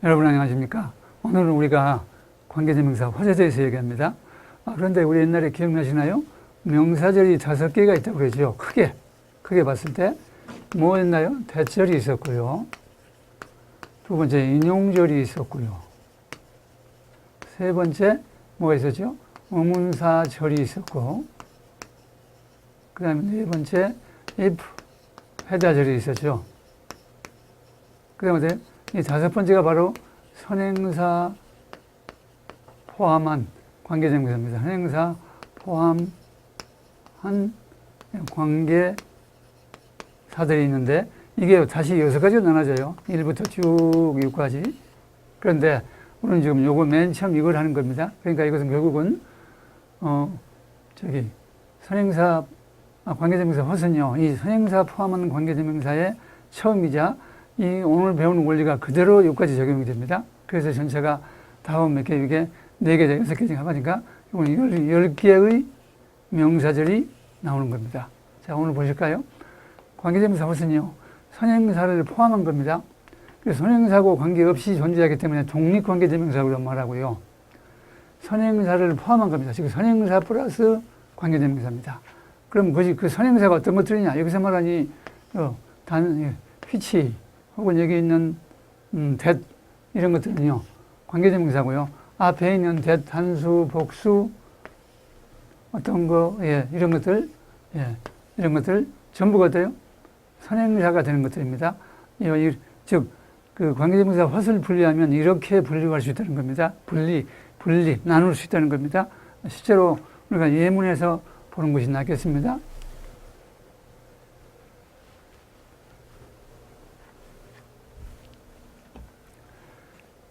여러분 안녕하십니까? 오늘은 우리가 관계대명사 화제대에서 얘기합니다. 그런데 우리 옛날에 기억나시나요? 명사절이 5개가 있다고 그러죠. 크게 봤을 때 뭐였나요? 대절이 있었고요. 두 번째 인용절이 있었고요. 세 번째 뭐가 있었죠? 의문사절이 있었고, 그 다음에 네 번째 if 회자절이 있었죠. 그 다음에 이 5번째가 바로 선행사 포함한 관계대명사입니다. 선행사 포함한 관계사들이 있는데 이게 다시 6가지로 나눠져요. 1부터 쭉 6까지. 그런데 우리는 지금 요거 맨 처음 이걸 하는 겁니다. 그러니까 이것은 결국은 선행사 관계대명사 헛은요, 이 선행사 포함한 관계대명사의 처음이자 이 오늘 배우는 원리가 그대로 여기까지 적용이 됩니다. 그래서 전체가 다음 몇 개, 이게 4개, 6개 하니까 이건 10개의 명사절이 나오는 겁니다. 자, 오늘 보실까요? 관계대명사 헛은요, 선행사를 포함한 겁니다. 그래서 선행사하고 관계없이 존재하기 때문에 독립관계대명사라고 말하고요. 선행사를 포함한 겁니다. 즉 선행사 플러스 관계대명사입니다. 그럼 그 선행사가 어떤 것들이냐? 여기서 말하니 which 혹은 여기 있는 that 이런 것들은요, 관계대명사고요. 앞에 있는 that, 단수, 복수, 어떤 거, 이런 것들, 이런 것들 전부가 어때요? 선행사가 되는 것들입니다. 즉, 그 관계대명사 헛을 분리하면 이렇게 분류할 수 있다는 겁니다. 나눌 수 있다는 겁니다. 실제로 우리가 예문에서 보는 것이 낫겠습니다.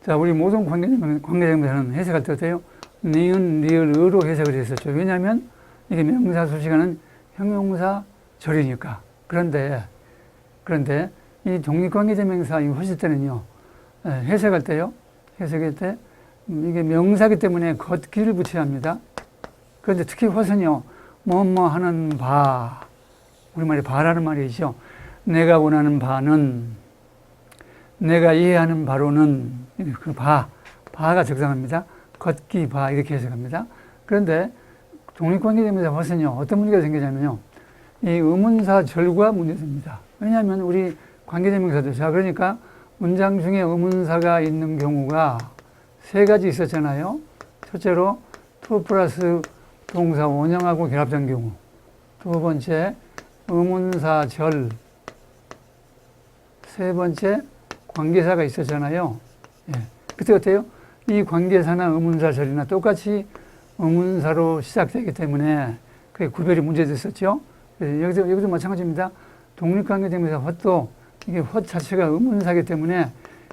자, 우리 모든 관계대명사는 해석할 때 어때요? 니은, 리을, 의로 해석을 했었죠. 왜냐하면 이게 명사 수식하는 형용사 절이니까. 그런데 이 독립관계대명사 이 헛일 때는요, 해석할 때 이게 명사기 때문에 걷기를 붙여야 합니다. 그런데 특히 헛은요, 뭐뭐 하는 바, 우리말에 바라는 말이죠. 내가 원하는 바는, 내가 이해하는 바로는, 그 바가 적당합니다. 걷기 바, 이렇게 해석합니다. 그런데 독립관계대명사 헛은요, 어떤 문제가 생기냐면요, 이 의문사 절과 문제가 생깁니다. 왜냐하면 우리 관계대명사들, 자, 그러니까 문장 중에 의문사가 있는 경우가 3가지 있었잖아요. 첫째로 to 플러스 동사 원형하고 결합된 경우. 두 번째, 의문사 절. 세 번째, 관계사가 있었잖아요. 그때 어때요? 이 관계사나 의문사 절이나 똑같이 의문사로 시작되기 때문에 그게 구별이 문제됐었죠. 여기도 마찬가지입니다. 독립관계대명사 헛도 이게 헛 자체가 의문사이기 때문에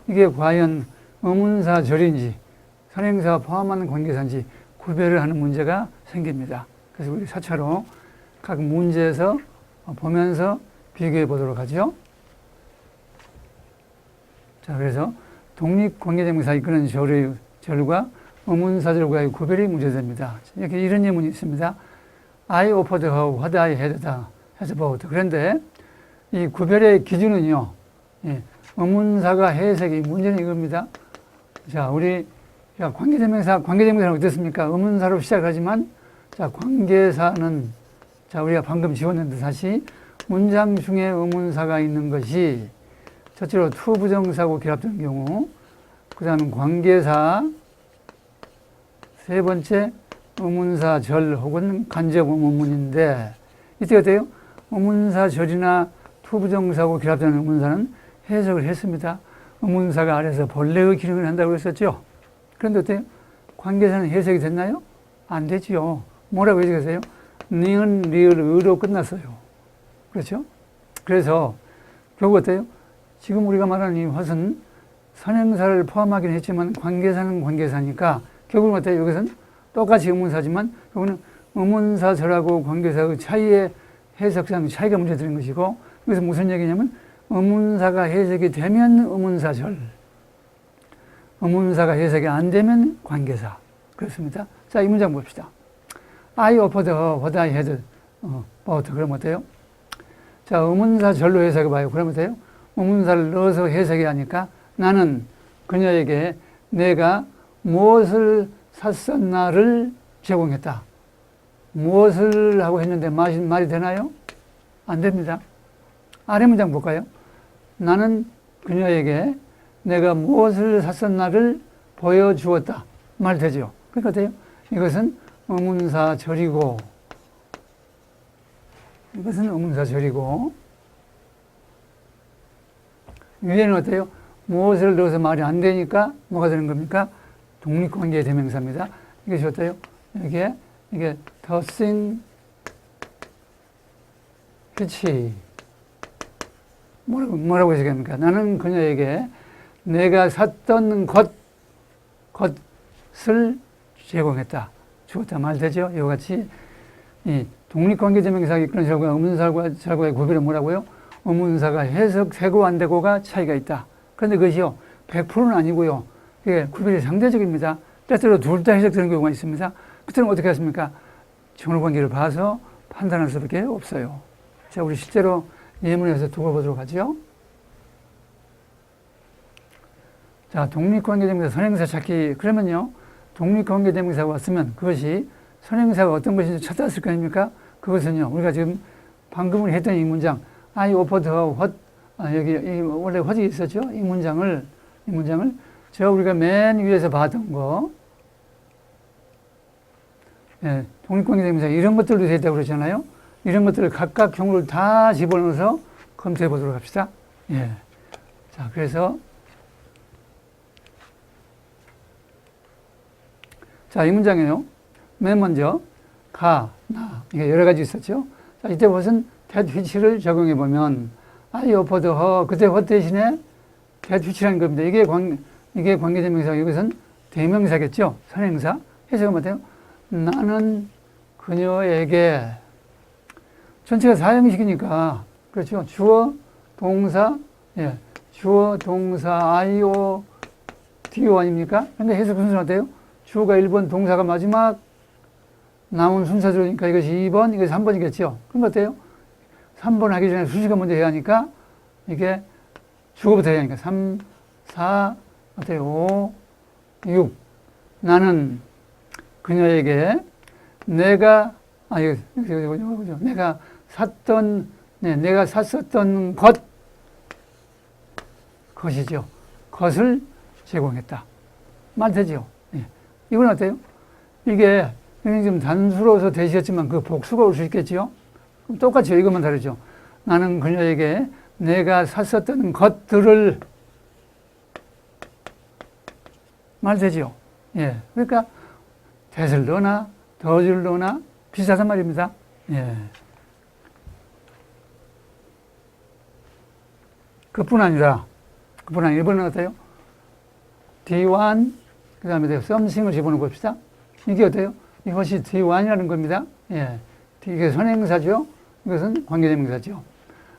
이게 과연 의문사 절인지 선행사 포함하는 관계사인지 구별을 하는 문제가 생깁니다. 그래서 우리 4차로 각 문제에서 보면서 비교해 보도록 하죠. 자, 그래서 독립관계대명사 이끄는 절과 의문사절과의 구별이 문제됩니다. 이렇게 이런 예문이 있습니다. I offered her what I had about. 그런데 이 구별의 기준은요, 의문사가 해석이 문제는 이겁니다. 자, 우리 관계대명사는 어떻습니까? 의문사로 시작하지만, 자, 관계사는, 자, 우리가 방금 지웠는데 다시 문장 중에 의문사가 있는 것이 첫째로 to 부정사하고 결합된 경우, 그 다음은 관계사, 세 번째 의문사 절 혹은 간접 의문문인데, 이때 어때요? 의문사 절이나 to 부정사하고 결합된 의문사는 해석을 했습니다. 의문사가 아래서 본래의 기능을 한다고 했었죠. 그런데 어때요? 관계사는 해석이 됐나요? 안 되지요. 뭐라고 해석했어요? 니은, 리을, 의로 끝났어요. 그렇죠? 그래서 결국 어때요? 지금 우리가 말하는 이 헛은 선행사를 포함하긴 했지만 관계사는 관계사니까 결국은 어때요? 여기서는 똑같이 의문사지만 결국은 의문사절하고 관계사의 차이의 해석상 차이가 문제되는 것이고, 여기서 무슨 얘기냐면 의문사가 해석이 되면 의문사절, 의문사가 해석이 안 되면 관계사. 그렇습니다. 자, 이 문장 봅시다. I offered her what I had about. 그럼 어때요? 자, 의문사절로 해석해 봐요. 그럼 어때요? 의문사를 넣어서 해석이 하니까 나는 그녀에게 내가 무엇을 샀었나를 제공했다. 무엇을 하고 했는데 말이 되나요? 안 됩니다. 아래 문장 볼까요? 나는 그녀에게 내가 무엇을 샀었나를 보여주었다. 말 되죠? 그러니까 어때요? 이것은 의문사절이고, 위에는 어때요? 무엇을 넣어서 말이 안 되니까 뭐가 되는 겁니까? 독립관계의 대명사입니다. 이것이 어때요? 이게 the thing which 뭐라고 해석합니까? 나는 그녀에게 내가 샀던 것을 제공했다. 주었다. 말 되죠? 이와 같이 이 독립관계대명사가 이끄는 절과 의문사절과의 구별은 뭐라고요? 의문사가 해석되고 안 되고가 차이가 있다. 그런데 그것이요 100%는 아니고요. 이게 구별이 상대적입니다. 때때로 둘 다 해석되는 경우가 있습니다. 그때는 어떻게 하십니까? 정로관계를 봐서 판단할 수밖에 없어요. 자, 우리 실제로 예문에서 두고 보도록 하죠. 자, 독립관계대명사 선행사 찾기. 그러면요, 독립관계대명사가 왔으면 그것이 선행사가 어떤 것인지 찾았을 거 아닙니까? 그것은요, 우리가 지금 방금 했던 이 문장, I offered her what, 여기 원래 what이 있었죠? 이 문장을 저 우리가 맨 위에서 봤던 거, 예, 독립관계대명사 이런 것들도 되어 있다고 그러잖아요. 이런 것들을 각각 경우를 다 집어넣어서 검토해 보도록 합시다. 예. 자, 그래서 자, 이 문장에요. 맨 먼저 가, 나 이게 여러 가지 있었죠. 자, 이때 무슨 that which를 적용해 보면 I offered her 그때 what 대신에 that which라는 겁니다. 이게 관계대명사, 이것은 대명사겠죠. 선행사. 해석은 어때요? 나는 그녀에게 전체가 사형식이니까 그렇죠. 주어, 동사, 예, 주어, 동사, IO, DO 아닙니까? 근데 해석 순서는 어때요? 주어가 1번, 동사가 마지막 남은 순서들이니까 이것이 2번, 이것이 3번이겠죠. 그럼 어때요? 3번 하기 전에 수식어 먼저 해야 하니까 이게 주어부터 해야 하니까 3, 4, 어때요? 5, 6. 나는 그녀에게 내가 샀었던 것이죠. 것을 제공했다. 말 되죠? 예. 이건 어때요? 이게 좀 단수로서 대시했지만 그 복수가 올 수 있겠지요? 그럼 똑같죠. 이것만 다르죠. 나는 그녀에게 내가 샀었던 것들을 말 되죠? 예. 그러니까 that을 넣으나 does를 넣으나 비슷하단 말입니다. 예. 그뿐 아니라 이번에는 어때요? D1 그 다음에 something을 집어넣어 봅시다. 이게 어때요? 이것이 D1이라는 겁니다. 예. 이게 선행사죠. 이것은 관계대명사죠.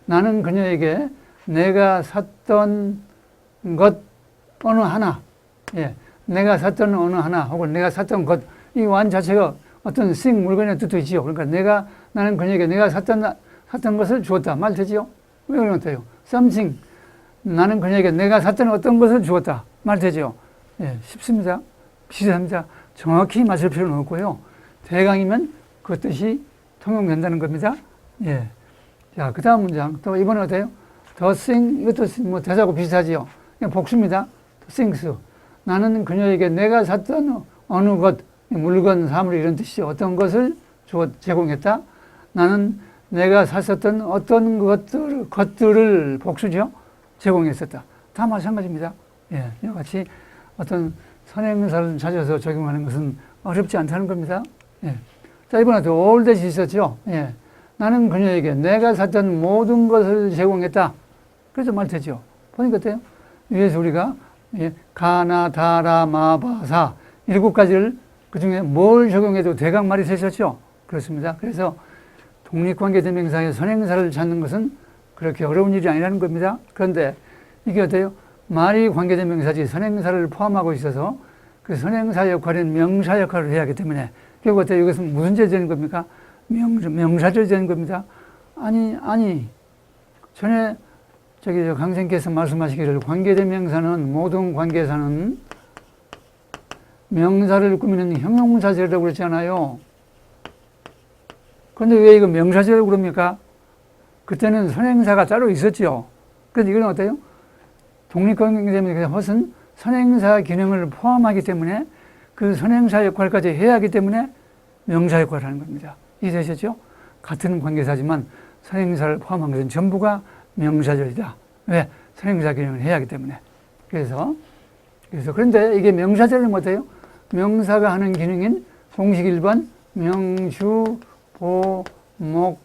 나는 그녀에게 내가 샀던 것 어느 하나, 예. 내가 샀던 어느 하나 혹은 내가 샀던 것, 이 완 자체가 어떤 물건의 뜻도 있지요. 그러니까 나는 그녀에게 내가 샀던 것을 주었다. 말 되지요? 왜 그런 것 같아요? something. 나는 그녀에게 내가 샀던 어떤 것을 주었다. 말 되죠? 예, 쉽습니다. 비슷합니다. 정확히 맞을 필요는 없고요. 대강이면 그 뜻이 통용된다는 겁니다. 예. 자, 그 다음 문장. 또 이번엔 어때요? the thing. 이것도 뭐 대사하고 비슷하지요. 그냥 복수입니다. the things. 나는 그녀에게 내가 샀던 어느 것, 물건, 사물 이런 뜻이죠. 어떤 것을 제공했다. 나는 내가 샀었던 어떤 것들을 복수죠. 제공했었다. 다 마찬가지입니다. 예, 이와 같이 어떤 선행사를 찾아서 적용하는 것은 어렵지 않다는 겁니다. 예. 자, 이번에도 all that이 있었죠. 예. 나는 그녀에게 내가 샀던 모든 것을 제공했다. 그래서 말 되죠. 보니까 어때요? 위에서 우리가 가나, 다라, 마바사 7가지를 그 중에 뭘 적용해도 대강 말이 되셨죠? 그렇습니다. 그래서 독립관계대명사의 선행사를 찾는 것은 그렇게 어려운 일이 아니라는 겁니다. 그런데 이게 어때요? 말이 관계대명사지 선행사를 포함하고 있어서 그 선행사 역할은 명사 역할을 해야 하기 때문에 결국 어때요? 이것은 무슨 죄 되는 겁니까? 명사죄 되는 겁니다. 아니 전에 저기 강생께서 말씀하시기를 관계대명사는 모든 관계사는 명사를 꾸미는 형용사절이라고 그랬잖아요. 그런데 왜 이거 명사절이라고 그럽니까? 그때는 선행사가 따로 있었죠. 그런데 이건 어때요? 독립관계대명사 헛은 선행사 기능을 포함하기 때문에 그 선행사 역할까지 해야 하기 때문에 명사 역할을 하는 겁니다. 이해되셨죠? 같은 관계사지만 선행사를 포함한 것은 전부가 명사절이다. 왜? 선행사 기능을 해야 하기 때문에. 그래서 그런데 이게 명사절은 어때요? 명사가 하는 기능인 공식 1번 명주, 보, 목,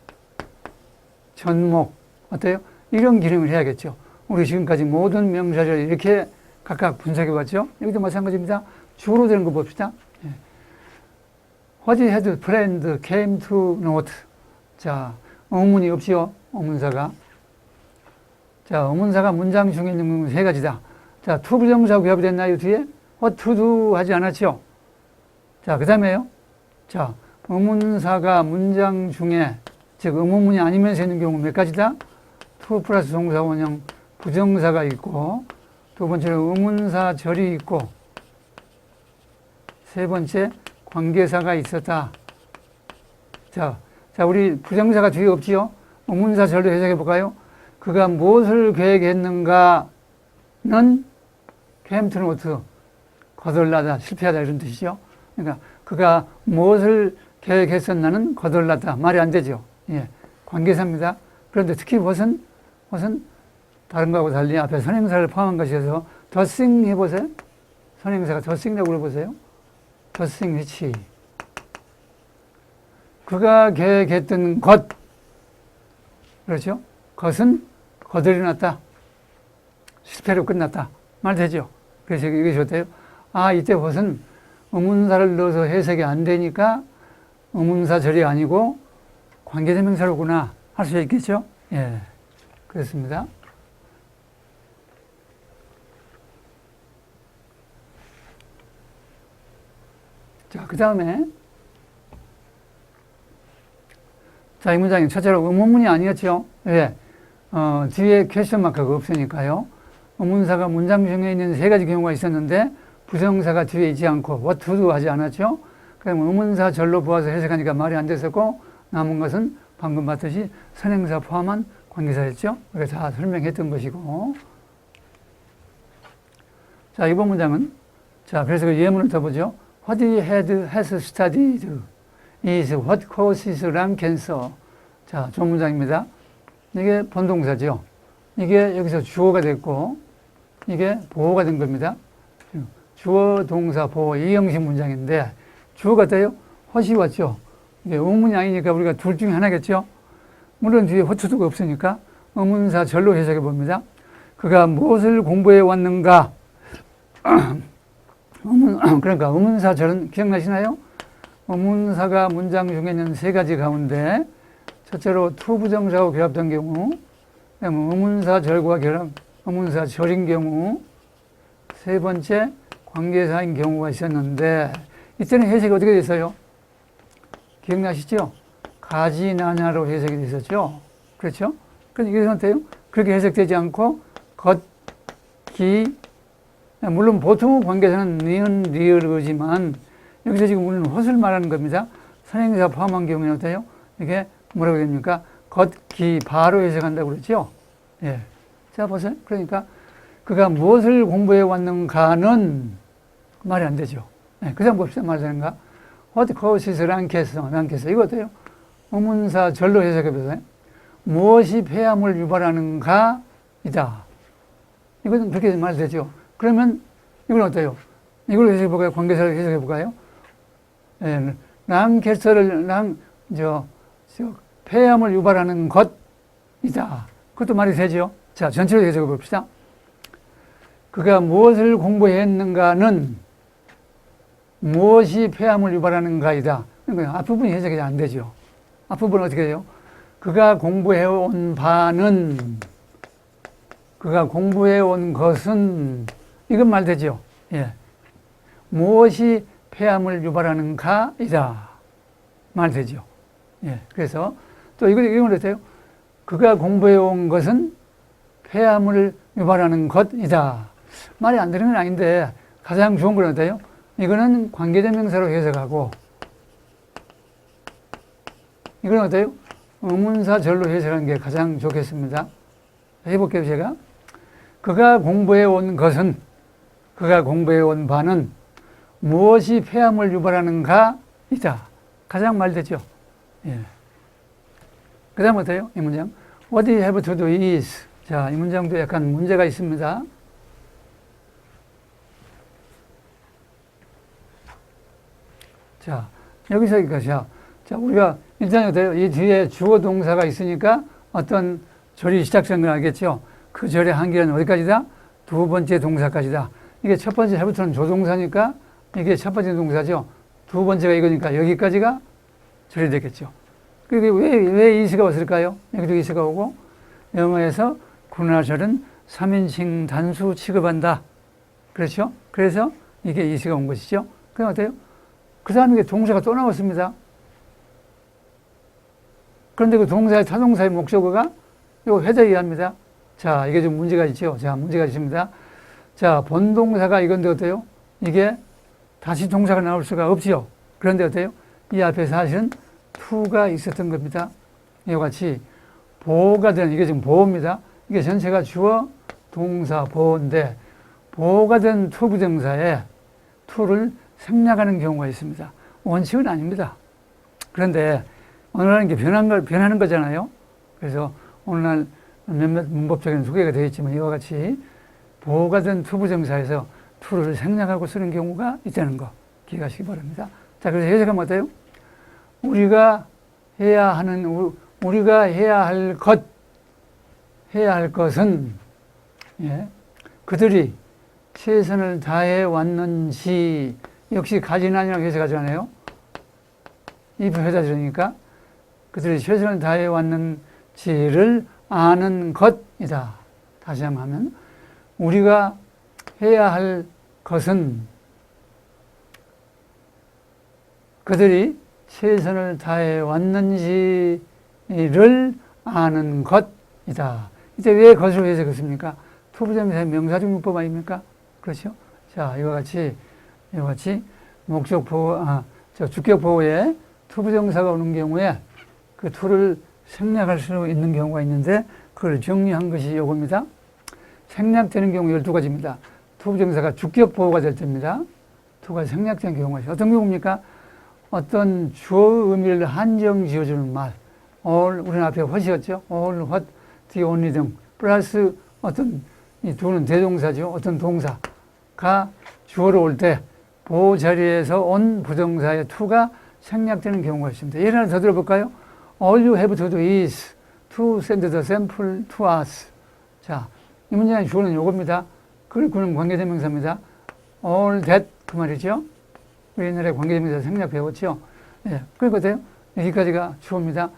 전목 어때요? 이런 기능을 해야겠죠. 우리 지금까지 모든 명사절 이렇게 각각 분석해 봤죠? 여기도 마찬가지입니다. 주로 되는 거 봅시다. What had planned came to naught. 자, 의문이 없지요. 의문사가. 자, 의문사가 문장 중에 있는 세 가지다. 자, to 부정사 구합이 됐나요? 뒤에? what to do 하지 않았죠? 자, 그 다음에요. 자, 의문사가 문장 중에, 즉, 의문문이 아니면서 있는 경우 몇 가지다? to 플러스 동사 원형 부정사가 있고, 두 번째로 의문사 절이 있고, 세 번째, 관계사가 있었다. 자, 우리 부정사가 뒤에 없지요? 의문사 절로 해석해 볼까요? 그가 무엇을 계획했는가는 came to naught, 거덜나다, 실패하다 이런 뜻이죠. 그러니까 그가 무엇을 계획했었나는 거덜나다. 말이 안 되죠. 예, 관계사입니다. 그런데 특히 what은 다른 거하고 달리 앞에 선행사를 포함한 것이어서 the thing 해보세요. 선행사가 the thing이라고 해보세요. the thing which. 그가 계획했던 것. 그렇죠? 것은 거덜이 났다. 실패로 끝났다. 말 되죠? 그래서 이게 좋대요. 아, 이때 what은 의문사를 넣어서 해석이 안 되니까 의문사 절이 아니고 관계대명사로구나 할 수 있겠죠? 예. 그렇습니다. 자, 그 다음에 자, 이 문장이 첫째로 의문문이 아니었죠. 왜? 뒤에 퀘스천 마크가 없으니까요. 의문사가 문장 중에 있는 세 가지 경우가 있었는데 부정사가 뒤에 있지 않고 what to do 하지 않았죠. 그럼 의문사 절로 보아서 해석하니까 말이 안 됐었고 남은 것은 방금 봤듯이 선행사 포함한 관계사였죠. 우리가 다 설명했던 것이고. 자, 이번 문장은 자, 그래서 그 예문을 더 보죠. What he has studied is what causes lung cancer. 자, 좋은 문장입니다. 이게 본동사죠. 이게 여기서 주어가 됐고 이게 보어가 된 겁니다. 주어, 동사, 보어 이 형식 문장인데 주어가 돼요? 헛이 왔죠. 이게 의문이 아니니까 우리가 둘 중에 하나겠죠. 물론 뒤에 호투도가 없으니까 의문사 절로 해석해 봅니다. 그가 무엇을 공부해 왔는가? 그러니까 의문사 절은 기억나시나요? 의문사가 문장 중에 있는 세 가지 가운데 첫째로 to 부정사하고 결합된 경우, 의문사 절과 결합, 의문사 절인 경우, 세 번째 관계사인 경우가 있었는데 이때는 해석이 어떻게 됐어요? 기억나시죠? 가지나냐로 해석이 됐었죠. 그렇죠? 그런데 이게 어때요? 그렇게 해석되지 않고 물론 보통의 관계사는 니은, 리을이지만 여기서 지금 우리는 헛을 말하는 겁니다. 선행사 포함한 경우는 어때요? 이게 뭐라고 됩니까? 바로 해석한다고 그랬죠? 예. 자, 보세요. 그러니까 그가 무엇을 공부해 왔는가는 말이 안 되죠. 네, 그 다음 봅시다. 말이 되는가? What causes lung cancer? 이거 어때요? 의문사 절로 해석해 보세요. 무엇이 폐암을 유발하는가? 이다. 이것은 그렇게 말되죠. 그러면 이건 어때요? 이걸 해석해 볼까요? 관계사를 해석해 볼까요? 예, 폐암을 유발하는 것이다. 그것도 말이 되죠. 자, 전체로 해석해 봅시다. 그가 무엇을 공부했는가는 무엇이 폐암을 유발하는가이다. 그러니까 앞부분이 해석이 안 되죠. 앞부분은 어떻게 해요? 그가 공부해온 바는, 그가 공부해온 것은, 이건 말되죠. 예. 무엇이 폐암을 유발하는가이다. 말되죠. 예. 그래서 또 이건 어때요? 그가 공부해온 것은 폐암을 유발하는 것이다. 말이 안 되는 건 아닌데 가장 좋은 건 어때요? 이거는 관계대명사로 해석하고 이건 어때요? 의문사절로 해석하는 게 가장 좋겠습니다. 해볼게요, 제가. 그가 공부해온 것은, 그가 공부해온 바는 무엇이 폐암을 유발하는가이다. 가장 말되죠. 예. 그 다음 어때요? 이 문장. What you have to do is. 자, 이 문장도 약간 문제가 있습니다. 자, 여기서 이것이야. 자, 우리가 일단 어때요? 이 뒤에 주어 동사가 있으니까 어떤 절이 시작된 걸 알겠죠? 그 절의 한계는 어디까지다? 두 번째 동사까지다. 이게 첫 번째 해부터는 조동사니까 이게 첫 번째 동사죠. 두 번째가 이거니까 여기까지가 절이 되겠죠. 그게 왜 이시가 왔을까요? 여기도 이시가 오고 영어에서 구나절은 3인칭 단수 취급한다. 그렇죠? 그래서 이게 이시가 온 것이죠. 그럼 어때요? 그 다음에 동사가 또 나왔습니다. 그런데 그 동사의 타동사의 목적어가 이거 회자이합니다. 자, 이게 좀 문제가 있죠. 자, 문제가 있습니다. 자, 본동사가 이건데 어때요? 이게 다시 동사가 나올 수가 없지요. 그런데 어때요? 이 앞에 사실은 to가 있었던 겁니다. 이와 같이 보호가 된, 이게 지금 보호입니다. 이게 전체가 주어, 동사, 보호인데 보호가 된 to 부정사에 to를 생략하는 경우가 있습니다. 원칙은 아닙니다. 그런데 오늘날은 게 변하는 거잖아요. 그래서 오늘날 몇몇 문법적인 소개가 되어 있지만 이와 같이 보호가 된 to 부정사에서 to를 생략하고 쓰는 경우가 있다는 거 기억하시기 바랍니다. 자, 그래서 해석하면 어때요? 우리가 해야 할 것은, 예, 그들이 최선을 다해 왔는지, 역시 가진 아니라고 해석하잖아요. if 회자절이니까 그들이 최선을 다해 왔는지를 아는 것이다. 다시 한번 하면 우리가 해야 할 것은 그들이 최선을 다해 왔는지를 아는 것이다. 이때 왜 것으로 해석했습니까? 투부정사의 명사적 문법 아닙니까? 그렇죠? 자, 이와 같이 목적 보호, 주격 보호에 투부정사가 오는 경우에 그 to를 생략할 수 있는 경우가 있는데 그걸 정리한 것이 요겁니다. 생략되는 경우 12가지입니다. 투부정사가 주격 보호가 될 때입니다. to가 생략된 경우가 있어요. 어떤 경우입니까? 어떤 주어 의미를 한정 지어주는 말. all, 우리는 앞에 what이었죠? all, what, the only 등. 플러스 어떤, 이 to는 대동사죠. 어떤 동사가 주어로 올 때 보호 자리에서 온 부정사의 to가 생략되는 경우가 있습니다. 예를 하나 더 들어볼까요? All you have to do is to send the sample to us. 자, 이 문장의 주어는 요겁니다. 그는 관계대명사입니다. All that, 그 말이죠. 우리 옛날에 관계대명사 생략 배웠죠. 예, 그러니까요. 여기까지가 주어입니다.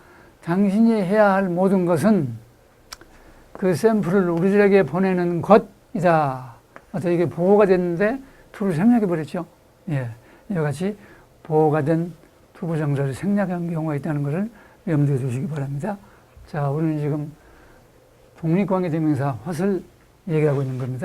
당신이 해야 할 모든 것은 그 샘플을 우리들에게 보내는 것이다. 어떻게 이게 보호가 됐는데 to를 생략해버렸죠. 예, 이와 같이 보호가 된 투부정사를 생략한 경우가 있다는 것을 염두에 두시기 바랍니다. 자, 우리는 지금 독립관계대명사 what을 얘기하고 있는 겁니다.